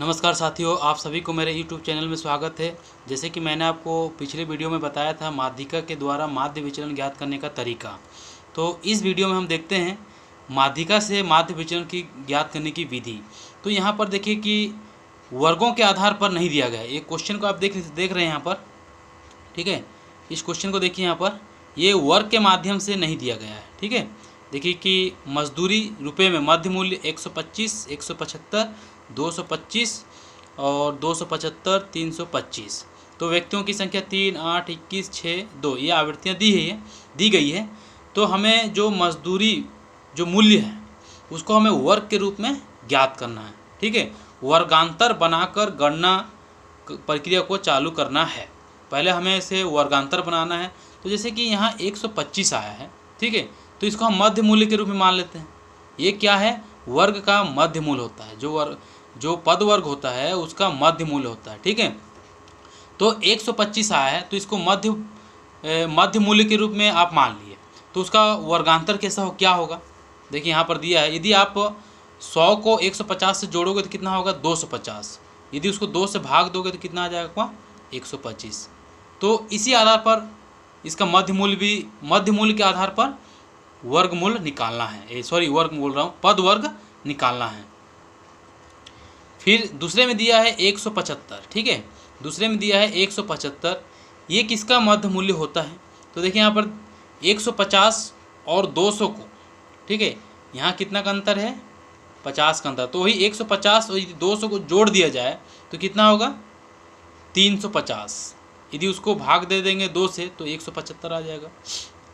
नमस्कार साथियों, आप सभी को मेरे YouTube चैनल में स्वागत है। जैसे कि मैंने आपको पिछले वीडियो में बताया था माध्यिका के द्वारा माध्य विचलन ज्ञात करने का तरीका। तो इस वीडियो में हम देखते हैं माध्यिका से माध्य विचलन की ज्ञात करने की विधि। तो यहाँ पर देखिए कि वर्गों के आधार पर नहीं दिया गया है। एक क्वेश्चन को आप देख रहे हैं यहाँ पर, ठीक है। इस क्वेश्चन को देखिए, यहाँ पर ये वर्ग के माध्यम से नहीं दिया गया है, ठीक है। देखिए कि मजदूरी रुपए में मध्य मूल्य 125, 175, 225 और 275, 325। तो व्यक्तियों की संख्या 3, 8, 21, 6, 2 ये आवृत्तियाँ दी गई है। तो हमें जो मजदूरी जो मूल्य है उसको हमें वर्ग के रूप में ज्ञात करना है, ठीक है। वर्गांतर बनाकर गणना प्रक्रिया को चालू करना है। पहले हमें इसे वर्गांतर बनाना है। तो जैसे कि यहाँ 125 आया है, ठीक है, तो इसको हम मध्य मूल्य के रूप में मान लेते हैं। ये क्या है? वर्ग का मध्य मूल्य होता है। जो पद वर्ग होता है उसका मध्य मूल्य होता है, ठीक है। तो 125 आया है तो इसको मध्य मूल्य के रूप में आप मान लिए। तो उसका वर्गांतर कैसा क्या होगा? देखिए यहाँ पर दिया है, यदि आप 100 को 150 से जोड़ोगे तो कितना होगा? 250। यदि उसको 2 से भाग दोगे तो कितना आ जाएगा? 125। तो इसी आधार पर इसका मध्य मूल्य के आधार पर वर्गमूल निकालना है। वर्ग बोल रहा हूँ, पद वर्ग निकालना है। फिर दूसरे में दिया है 175, ठीक है। दूसरे में दिया है 175, ये किसका मध्य मूल्य होता है? तो देखिए यहाँ पर 150 और 200 को, ठीक है, यहाँ कितना का अंतर है? 50 का अंतर। तो वही 150 और 200 को जोड़ दिया जाए तो कितना होगा? 350। यदि उसको भाग दे देंगे 2 से तो 175 आ जाएगा,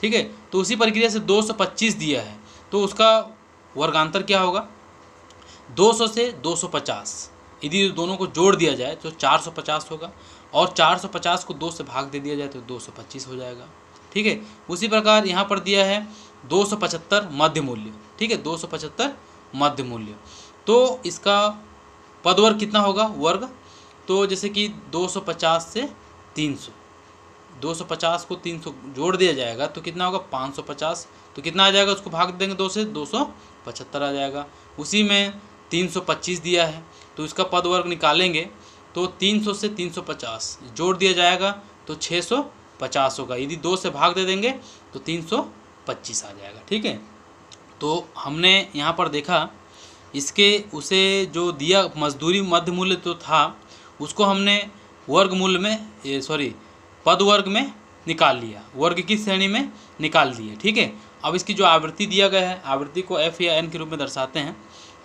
ठीक है। तो उसी प्रक्रिया से 225 दिया है तो उसका वर्गांतर क्या होगा? 200 से 250, यदि दोनों को जोड़ दिया जाए तो 450 होगा, और 450 को 2 से भाग दे दिया जाए तो 225 हो जाएगा, ठीक है। उसी प्रकार यहाँ पर दिया है 275 मध्य मूल्य, ठीक है, 275 मध्य मूल्य। तो इसका पदवर्ग कितना होगा? वर्ग। तो जैसे कि 250 से 300, 250 को 300 जोड़ दिया जाएगा तो कितना होगा? 550। तो कितना आ जाएगा? उसको भाग देंगे 2 से, 275 आ जाएगा। उसी में 325 दिया है तो इसका पद वर्ग निकालेंगे तो 300 से 350 जोड़ दिया जाएगा तो 650 होगा। यदि 2 से भाग दे देंगे तो 325 आ जाएगा, ठीक है। तो हमने यहाँ पर देखा उसे जो दिया मजदूरी मध्य मूल्य तो था, उसको हमने वर्ग मूल्य में पद वर्ग में निकाल लिया, वर्ग की श्रेणी में निकाल दिए, ठीक है। अब इसकी जो आवृत्ति दिया गया है, आवृत्ति को f या n के रूप में दर्शाते हैं।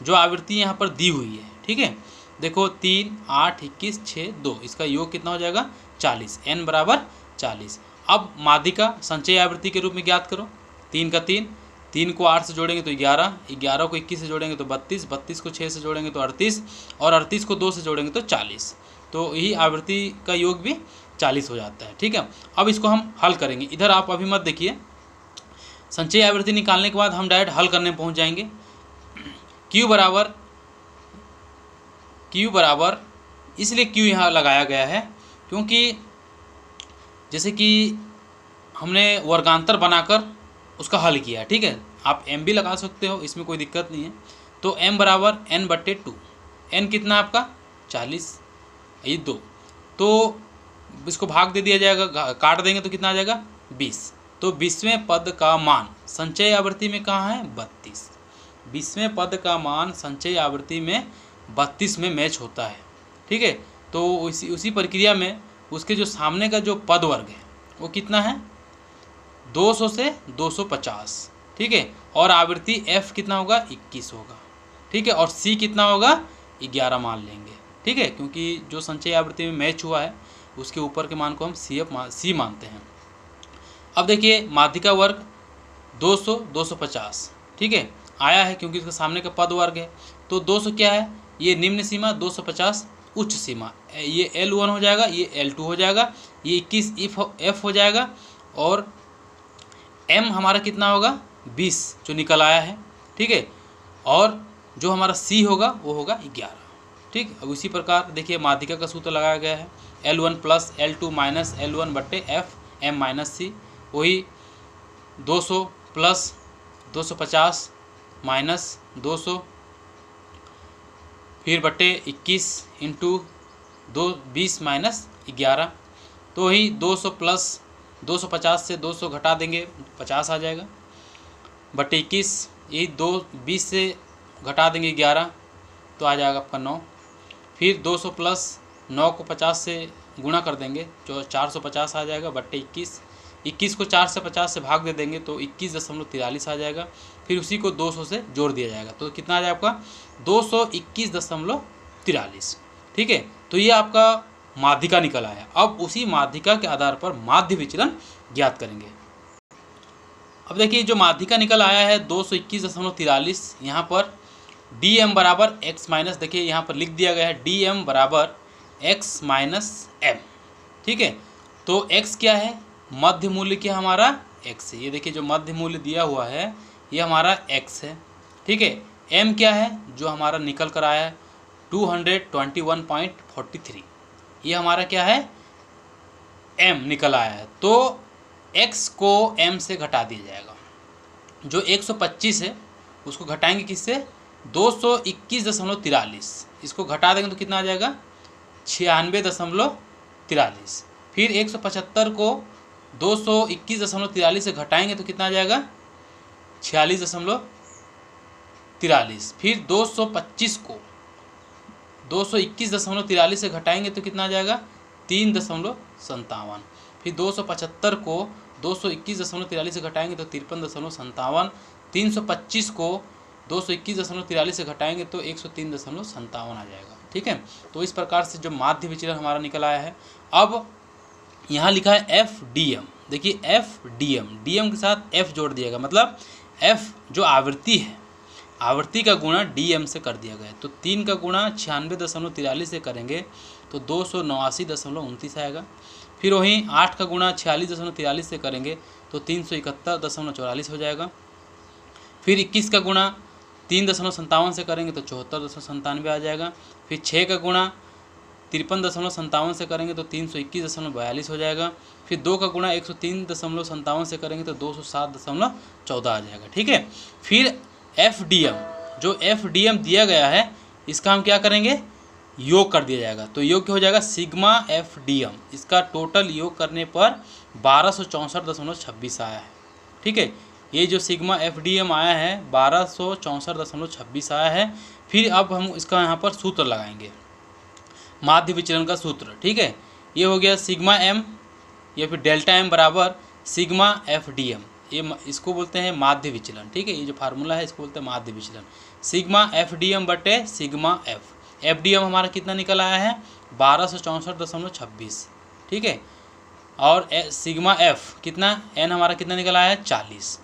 जो आवृत्ति यहाँ पर दी हुई है, ठीक है, देखो 3, 8, 21, 6, 2, इसका योग कितना हो जाएगा? 40, n बराबर 40। अब माध्यिका संचयी आवृत्ति के रूप में ज्ञात करो। 3 का 3 को 8 से जोड़ेंगे तो 11, 11 को 21 से जोड़ेंगे तो 32, 32 को 6 से जोड़ेंगे तो 38, और 38 को 2 से जोड़ेंगे तो 40। तो यही आवृत्ति का योग भी 40 हो जाता है, ठीक है। अब इसको हम हल करेंगे। इधर आप अभी मत देखिए, संचयी आवृत्ति निकालने के बाद हम डायरेक्ट हल करने पहुंच जाएंगे। Q बराबर इसलिए Q यहाँ लगाया गया है क्योंकि जैसे कि हमने वर्गांतर बनाकर उसका हल किया है, ठीक है। आप m भी लगा सकते हो, इसमें कोई दिक्कत नहीं है। तो m बराबर n/2, n कितना आपका? 40, ये 2, तो इसको भाग दे दिया जाएगा, काट देंगे तो कितना आ जाएगा? 20। तो 20वें पद का मान संचयी आवृत्ति में कहाँ है? 32। 20वें पद का मान संचयी आवृत्ति में 32 में मैच होता है, ठीक है। तो उसी प्रक्रिया में उसके जो सामने का जो पद वर्ग है वो कितना है? 200 से 250, ठीक है। और आवृत्ति f कितना होगा? 21 होगा, ठीक है। और c कितना होगा? 11 मान लेंगे, ठीक है, क्योंकि जो संचयी आवृत्ति में मैच हुआ है उसके ऊपर के मान को हम c मानते हैं। अब देखिए माध्यिका वर्ग 200, 250, ठीक है, आया है क्योंकि इसके सामने का पद वर्ग है। तो 200 क्या है? ये निम्न सीमा, 250 उच्च सीमा। ये L1 हो जाएगा, ये L2 हो जाएगा, ये 21 f हो जाएगा, और m हमारा कितना होगा? 20 जो निकल आया है, ठीक है। और जो हमारा c होगा वो होगा 11, ठीक। अब उसी प्रकार देखिए माध्यिका का सूत्र लगाया गया है, L1 plus L2 minus L1/f m minus c, वही 200 प्लस 250 माइनस 200 फिर बटे 21 इंटू 20 माइनस 11, तो ही 200 प्लस 250 से 200 घटा देंगे 50 आ जाएगा, बटे 21, यही 20 से घटा देंगे 11 तो आ जाएगा आपका 9। फिर 200 प्लस 9 को 50 से गुणा कर देंगे जो 450 आ जाएगा, बट्टे 21 को 4 से 50 से भाग दे देंगे तो 21.43 आ जाएगा। फिर उसी को 200 से जोड़ दिया जाएगा तो कितना आ जाएगा आपका 221.43। ठीक है, तो ये आपका माध्यिका निकल आया। अब उसी माध्यिका के आधार पर माध्य विचलन ज्ञात करेंगे। अब देखिए जो माध्यिका निकल आया है 221.43, यहाँ पर dm बराबर x माइनस, देखिए यहाँ पर लिख दिया गया है dm बराबर x माइनस m। ठीक है, तो x क्या है, मध्य मूल्य क्या हमारा x है, ये देखिए जो मध्य मूल्य दिया हुआ है ये हमारा x है। ठीक है, m क्या है जो हमारा निकल कर आया है 221.43, ये हमारा क्या है m निकल आया है। तो x को m से घटा दिया जाएगा, जो 125 है उसको घटाएंगे किससे 221.43, इसको घटा देंगे तो कितना आ जाएगा 96.43। फिर 175 को 221.43 से घटाएंगे तो कितना आ जाएगा 46.43। फिर 225 को 221.43 से घटाएंगे तो कितना आ जाएगा 3.57। फिर 275 को 221.43 से घटाएंगे तो 53.57। 325 को 221.43 से घटाएंगे तो 103.57 आ जाएगा। ठीक है, तो इस प्रकार से जो माध्य विचलन हमारा निकल आया है। अब यहाँ लिखा है FDM, देखिए FDM, DM के साथ F जोड़ दिएगा, मतलब F जो आवृत्ति है, आवृत्ति का गुणा DM से कर दिया गया है। तो 3 का गुणा 96.43 से करेंगे तो 289.29 आएगा। फिर वहीं 8 का गुणा 46.43 से करेंगे तो 371.44 हो जाएगा। फिर 21 का गुणा 3.57 से करेंगे तो 74.97 आ जाएगा। फिर 6 का गुणा 53.57 से करेंगे तो 321.42 हो जाएगा। फिर 2 का गुणा 103.57 से करेंगे तो 207.14 आ जाएगा। ठीक है, फिर FDM, जो FDM दिया गया है इसका हम क्या करेंगे योग कर दिया जाएगा। तो योग क्या हो जाएगा सिग्मा FDM, इसका टोटल योग करने पर 1264.26 आया है। ठीक है, ये जो सिग्मा FDM आया है 1264.26 आया है। फिर अब हम इसका यहाँ पर सूत्र लगाएंगे, माध्य विचलन का सूत्र। ठीक है, ये हो गया सिग्मा M या फिर डेल्टा M बराबर सिग्मा FDM, ये इसको बोलते हैं माध्य विचलन। ठीक है, ये जो फार्मूला है इसको बोलते हैं माध्य विचलन, सिग्मा FDM बटे सिग्मा F। FDM हमारा कितना निकल आया है 1264.26। ठीक है, और सिग्मा F कितना N हमारा कितना निकल आया है 40।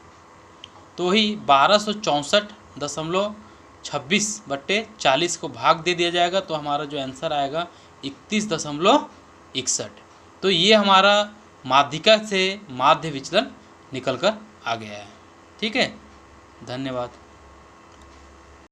तो ही 1264.26 बट्टे 40 को भाग दे दिया जाएगा तो हमारा जो आंसर आएगा 31.61। तो ये हमारा माध्यिका से माध्य विचलन निकल कर आ गया है। ठीक है, धन्यवाद।